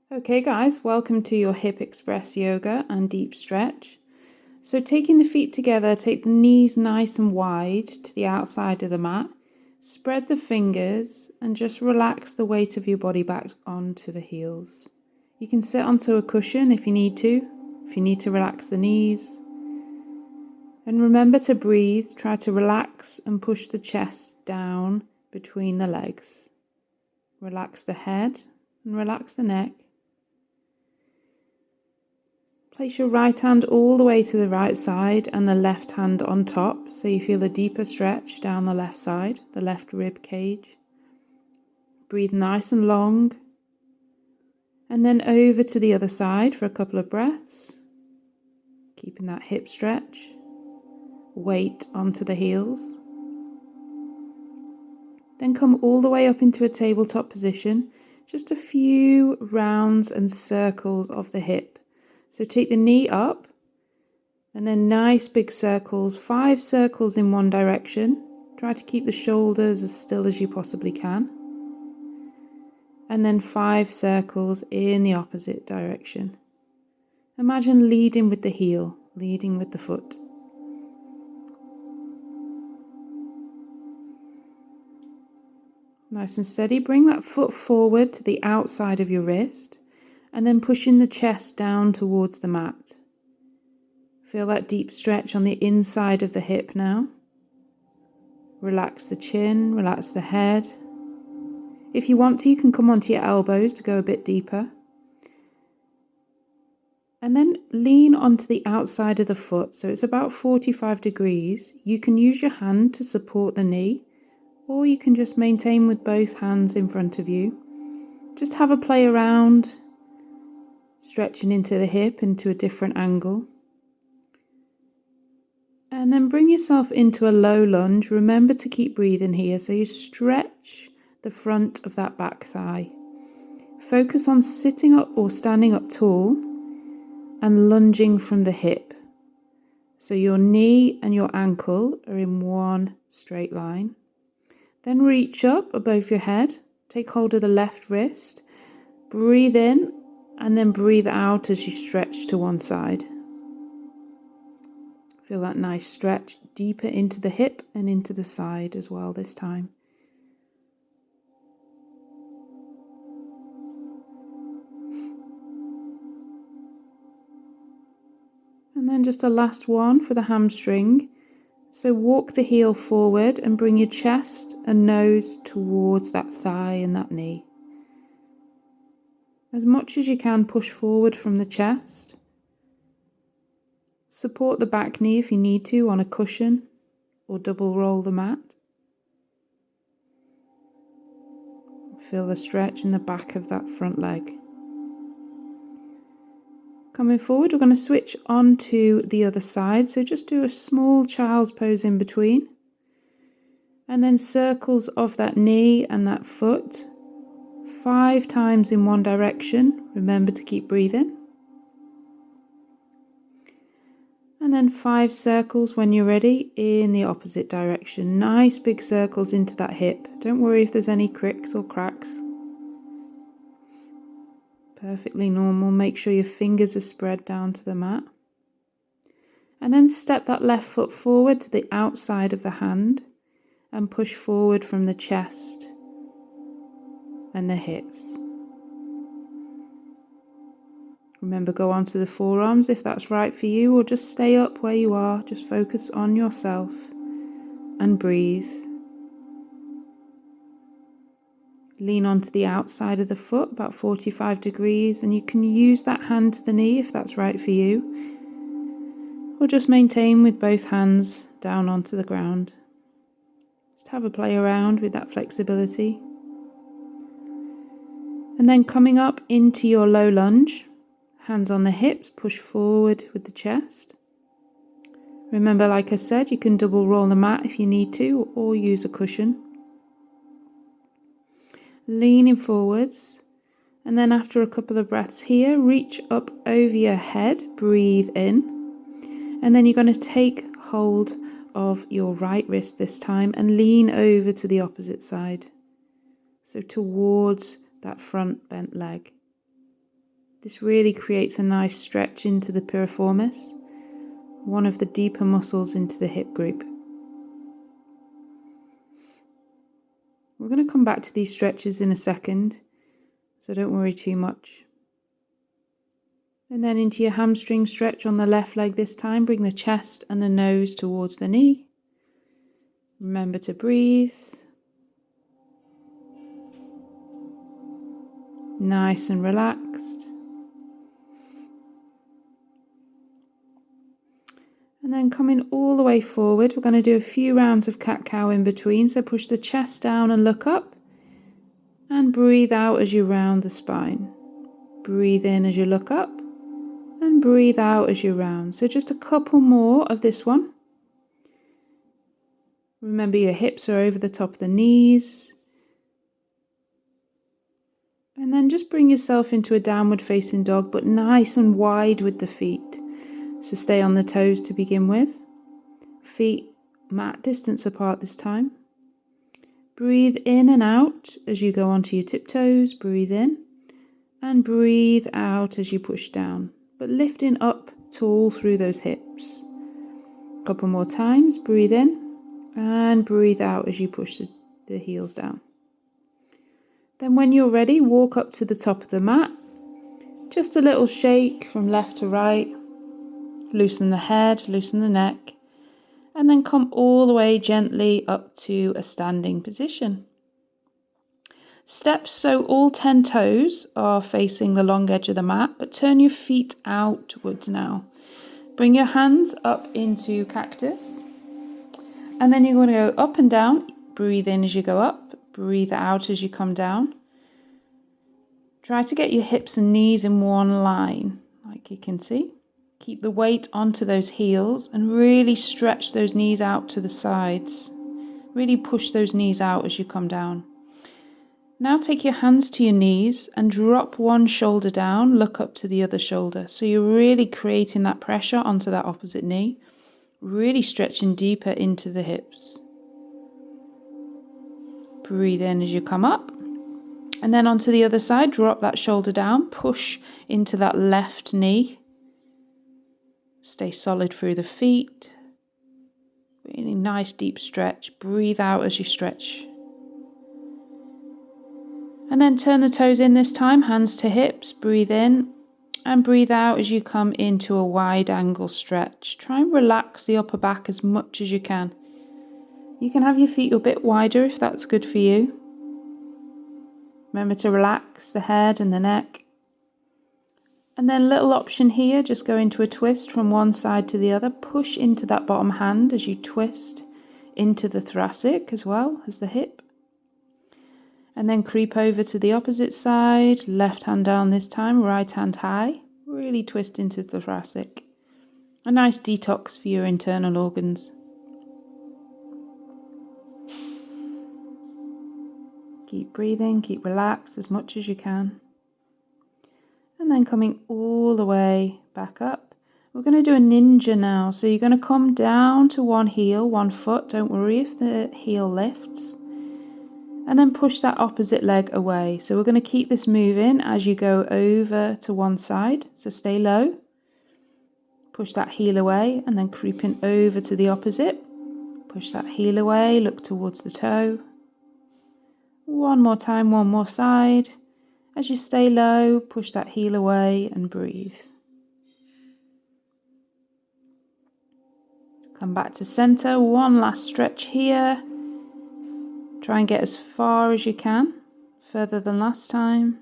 Okay guys, welcome to your Hip Express Yoga and Deep Stretch. So taking the feet together, take the knees nice and wide to the outside of the mat. Spread the fingers and just relax the weight of your body back onto the heels. You can sit onto a cushion if you need to relax the knees. And remember to breathe, try to relax and push the chest down between the legs. Relax the head and relax the neck. Place your right hand all the way to the right side and the left hand on top, so you feel a deeper stretch down the left side, the left rib cage. Breathe nice and long, and then over to the other side for a couple of breaths, keeping that hip stretch. Weight onto the heels. Then come all the way up into a tabletop position, just a few rounds and circles of the hip. So take the knee up, and then nice big circles, 5 circles in one direction. Try to keep the shoulders as still as you possibly can. And then 5 circles in the opposite direction. Imagine leading with the heel, leading with the foot. Nice and steady. Bring that foot forward to the outside of your wrist, and then pushing the chest down towards the mat. Feel that deep stretch on the inside of the hip now. Relax the chin, relax the head. If you want to, you can come onto your elbows to go a bit deeper. And then lean onto the outside of the foot, so it's about 45 degrees. You can use your hand to support the knee, or you can just maintain with both hands in front of you. Just have a play around, stretching into the hip into a different angle. And then bring yourself into a low lunge. Remember to keep breathing here, so you stretch the front of that back thigh. Focus on sitting up or standing up tall and lunging from the hip. So your knee and your ankle are in one straight line. Then reach up above your head. Take hold of the left wrist. Breathe in and then breathe out as you stretch to one side. Feel that nice stretch deeper into the hip and into the side as well this time. And then just a last one for the hamstring. So walk the heel forward and bring your chest and nose towards that thigh and that knee. As much as you can, push forward from the chest. Support the back knee if you need to on a cushion or double roll the mat. Feel the stretch in the back of that front leg. Coming forward, we're going to switch on to the other side. So just do a small child's pose in between. And then circles of that knee and that foot 5 times in one direction. Remember to keep breathing. And then 5 circles when you're ready in the opposite direction. Nice big circles into that hip. Don't worry if there's any cricks or cracks. Perfectly normal. Make sure your fingers are spread down to the mat. And then step that left foot forward to the outside of the hand and push forward from the chest and the hips. Remember, go onto the forearms if that's right for you, or just stay up where you are. Just focus on yourself and breathe. Lean onto the outside of the foot, about 45 degrees, and you can use that hand to the knee if that's right for you, or just maintain with both hands down onto the ground. Just have a play around with that flexibility. And then coming up into your low lunge, hands on the hips, push forward with the chest. Remember, like I said, you can double roll the mat if you need to, or use a cushion. Leaning forwards, and then after a couple of breaths here, reach up over your head, breathe in, and then you're going to take hold of your right wrist this time and lean over to the opposite side, so towards that front bent leg. This really creates a nice stretch into the piriformis, one of the deeper muscles into the hip group. We're going to come back to these stretches in a second, so don't worry too much. And then into your hamstring stretch on the left leg this time. Bring the chest and the nose towards the knee. Remember to breathe. Nice and relaxed. And then coming all the way forward, we're going to do a few rounds of cat-cow in between. So push the chest down and look up. And breathe out as you round the spine. Breathe in as you look up. And breathe out as you round. So just a couple more of this one. Remember your hips are over the top of the knees. And then just bring yourself into a downward facing dog, but nice and wide with the feet. So stay on the toes to begin with. Feet mat distance apart this time. Breathe in and out as you go onto your tiptoes. Breathe in and breathe out as you push down, but lifting up tall through those hips. A couple more times. Breathe in and breathe out as you push the heels down. Then when you're ready, walk up to the top of the mat. Just a little shake from left to right. Loosen the head, loosen the neck. And then come all the way gently up to a standing position. Steps, so all 10 toes are facing the long edge of the mat, but turn your feet outwards now. Bring your hands up into cactus. And then you're going to go up and down. Breathe in as you go up. Breathe out as you come down. Try to get your hips and knees in one line, like you can see. Keep the weight onto those heels and really stretch those knees out to the sides. Really push those knees out as you come down. Now take your hands to your knees and drop one shoulder down, look up to the other shoulder. So you're really creating that pressure onto that opposite knee, really stretching deeper into the hips. Breathe in as you come up. And then onto the other side, drop that shoulder down, push into that left knee. Stay solid through the feet. Really nice deep stretch. Breathe out as you stretch. And then turn the toes in this time, hands to hips. Breathe in and breathe out as you come into a wide angle stretch. Try and relax the upper back as much as you can. You can have your feet a bit wider if that's good for you. Remember to relax the head and the neck. And then little option here, just go into a twist from one side to the other. Push into that bottom hand as you twist into the thoracic as well as the hip. And then creep over to the opposite side. Left hand down this time, right hand high. Really twist into the thoracic. A nice detox for your internal organs. Keep breathing, keep relaxed as much as you can. And then coming all the way back up. We're going to do a ninja now. So you're going to come down to one heel, one foot. Don't worry if the heel lifts. And then push that opposite leg away. So we're going to keep this moving as you go over to one side. So stay low. Push that heel away and then creeping over to the opposite. Push that heel away, look towards the toe. One more time, one more side. As you stay low, push that heel away and breathe. Come back to center, one last stretch here. Try and get as far as you can, further than last time.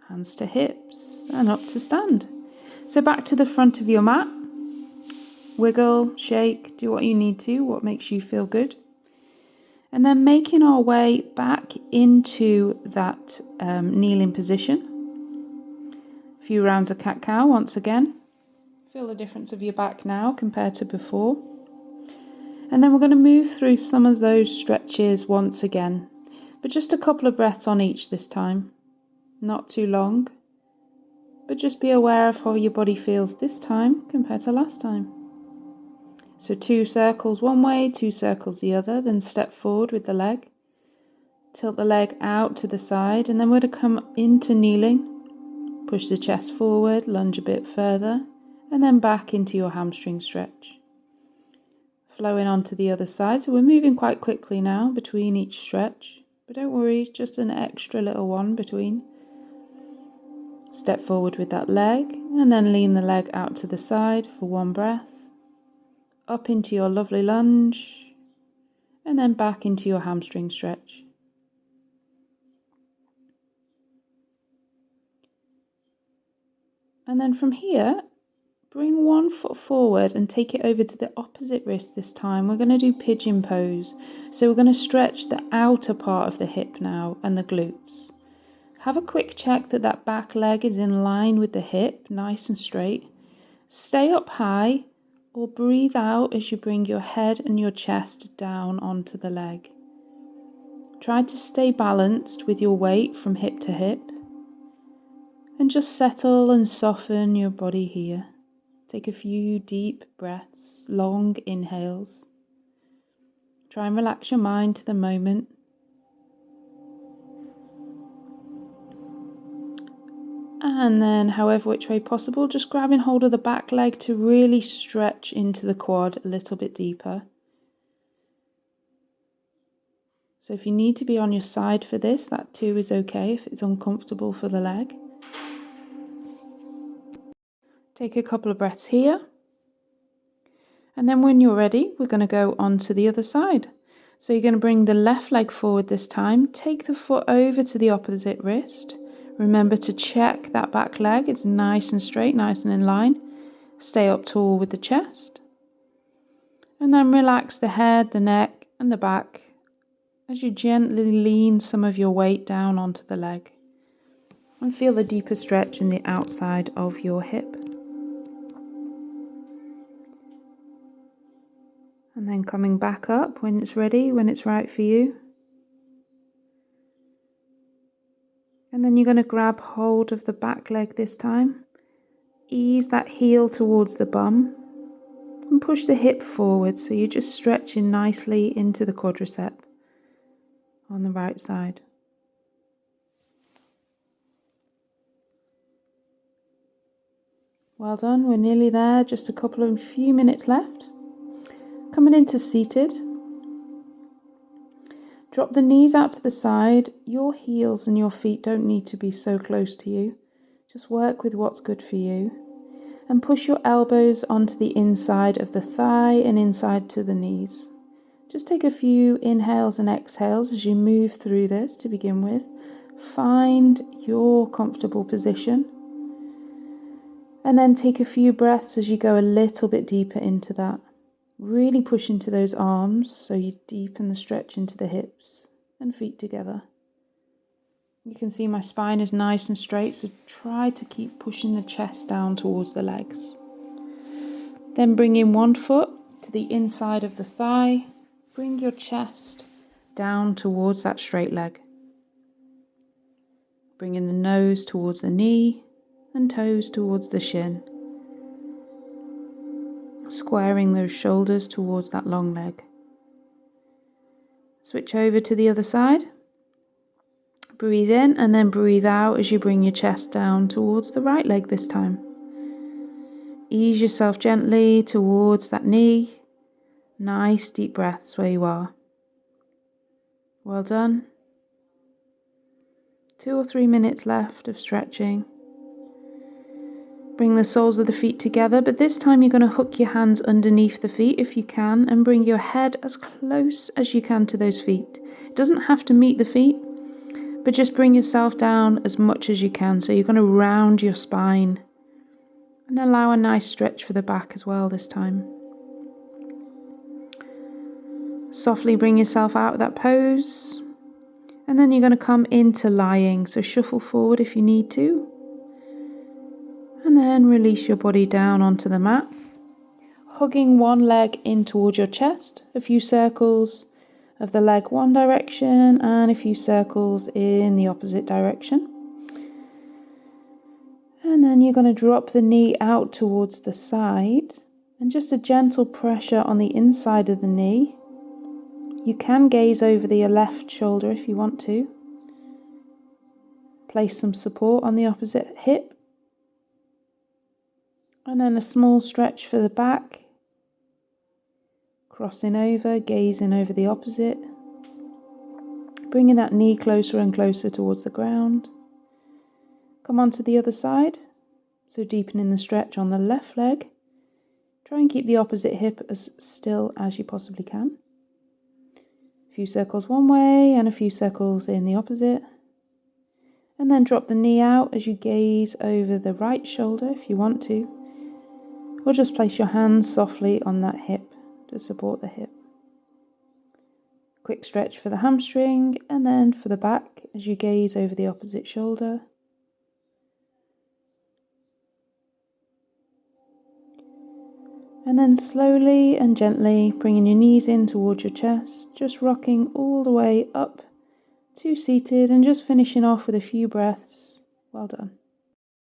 Hands to hips and up to stand. So back to the front of your mat. Wiggle, shake, do what you need to, what makes you feel good. And then making our way back into that kneeling position. A few rounds of cat-cow once again. Feel the difference of your back now compared to before. And then we're going to move through some of those stretches once again. But just a couple of breaths on each this time. Not too long. But just be aware of how your body feels this time compared to last time. So 2 circles one way, 2 circles the other, then step forward with the leg. Tilt the leg out to the side, and then we're going to come into kneeling. Push the chest forward, lunge a bit further, and then back into your hamstring stretch. Flowing onto the other side, so we're moving quite quickly now between each stretch, but don't worry, just an extra little one between. Step forward with that leg, and then lean the leg out to the side for one breath. Up into your lovely lunge, and then back into your hamstring stretch. And then from here, bring one foot forward and take it over to the opposite wrist this time. We're going to do pigeon pose. So we're going to stretch the outer part of the hip now and the glutes. Have a quick check that that back leg is in line with the hip, nice and straight. Stay up high or breathe out as you bring your head and your chest down onto the leg. Try to stay balanced with your weight from hip to hip. And just settle and soften your body here. Take a few deep breaths, long inhales. Try and relax your mind to the moment. And then, however which way possible, just grabbing hold of the back leg to really stretch into the quad a little bit deeper. So if you need to be on your side for this, that too is okay if it's uncomfortable for the leg. Take a couple of breaths here. And then when you're ready, we're going to go on to the other side. So you're going to bring the left leg forward this time. Take the foot over to the opposite wrist. Remember to check that back leg. It's nice and straight, nice and in line. Stay up tall with the chest. And then relax the head, the neck, and the back as you gently lean some of your weight down onto the leg. And feel the deeper stretch in the outside of your hip. And then coming back up when it's ready, when it's right for you. And then you're going to grab hold of the back leg this time. Ease that heel towards the bum. And push the hip forward so you're just stretching nicely into the quadricep on the right side. Well done, we're nearly there, just a few minutes left. Coming into seated. Drop the knees out to the side. Your heels and your feet don't need to be so close to you. Just work with what's good for you. And push your elbows onto the inside of the thigh and inside to the knees. Just take a few inhales and exhales as you move through this to begin with. Find your comfortable position. And then take a few breaths as you go a little bit deeper into that. Really push into those arms so you deepen the stretch into the hips and feet together. You can see my spine is nice and straight, so try to keep pushing the chest down towards the legs. Then bring in one foot to the inside of the thigh. Bring your chest down towards that straight leg. Bring in the nose towards the knee and toes towards the shin. Squaring those shoulders towards that long leg. Switch over to the other side. Breathe in and then breathe out as you bring your chest down towards the right leg this time. Ease yourself gently towards that knee. Nice deep breaths where you are. Well done. 2 or 3 minutes left of stretching. Bring the soles of the feet together, but this time you're going to hook your hands underneath the feet if you can and bring your head as close as you can to those feet. It doesn't have to meet the feet, but just bring yourself down as much as you can. So you're going to round your spine and allow a nice stretch for the back as well this time. Softly bring yourself out of that pose, and then you're going to come into lying. So shuffle forward if you need to. And then release your body down onto the mat, hugging one leg in towards your chest, a few circles of the leg one direction and a few circles in the opposite direction. And then you're going to drop the knee out towards the side and just a gentle pressure on the inside of the knee. You can gaze over the left shoulder if you want to. Place some support on the opposite hip And then a small stretch for the back, crossing over, gazing over the opposite, bringing that knee closer and closer towards the ground. Come on to the other side, so deepening the stretch on the left leg. Try and keep the opposite hip as still as you possibly can. A few circles one way and a few circles in the opposite. And then drop the knee out as you gaze over the right shoulder if you want to, or just place your hands softly on that hip to support the hip. Quick stretch for the hamstring and then for the back as you gaze over the opposite shoulder. And then slowly and gently bringing your knees in towards your chest, just rocking all the way up to seated and just finishing off with a few breaths. Well done.